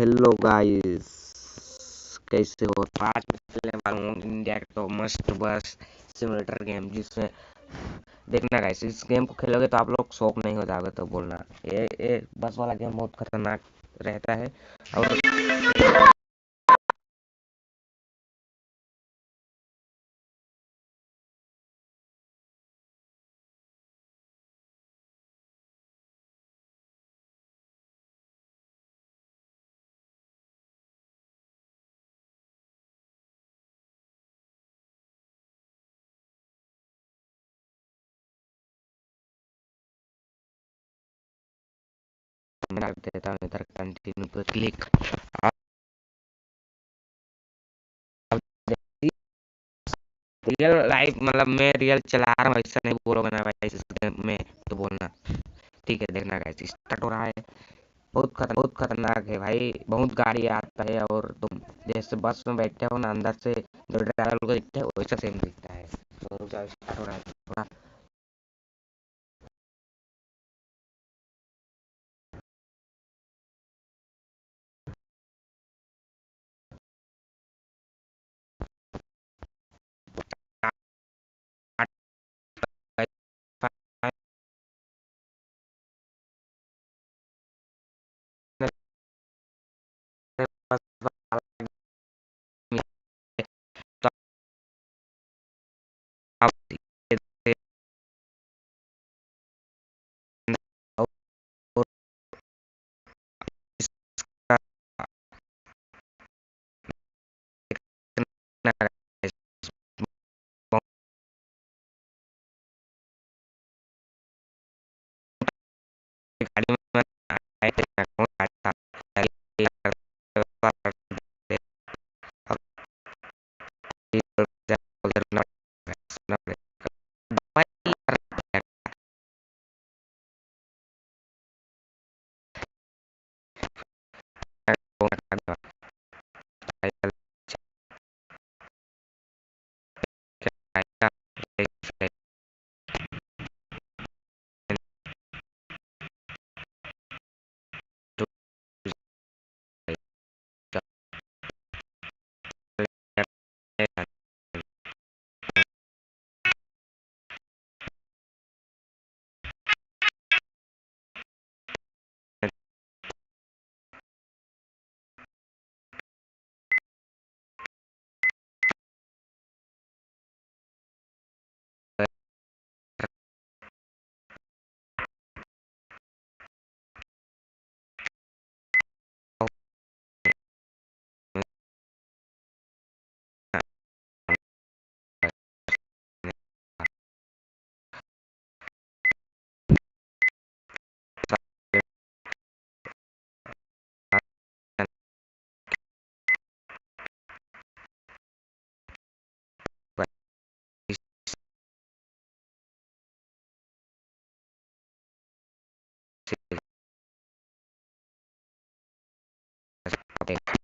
Hello guys, कैसे हो? तो आज मैं खेलने वाला हूँ इंडिया का तो मस्त बस सिमुलेटर गेम, जिसमें देखना गाइस, इस गेम को खेलोगे तो आप लोग शौक नहीं हो जाओगे तो बोलना। ये बस वाला गेम बहुत खतरनाक रहता है। और मैं रख देता हूँ इधर कंटिन्यू पे क्लिक। रियल लाइफ मतलब मैं रियल चला रहा हूँ, ऐसा नहीं बोलोगे ना भाई इस गेम में तो बोलना। ठीक है, देखना गाइस, स्टार्ट हो रहा है। बहुत खतरनाक है भाई, बहुत गाड़ी आता है और तुम जैसे बस में बैठे हो ना, अंदर से जो ड्राइवर को दिखता है वैसा सेम दिखता है। तो रुक जाओ, स्टार्ट हो रहा है थोड़ा। गाड़ी में आए थे ना, कौन गाड़ी था? Okay.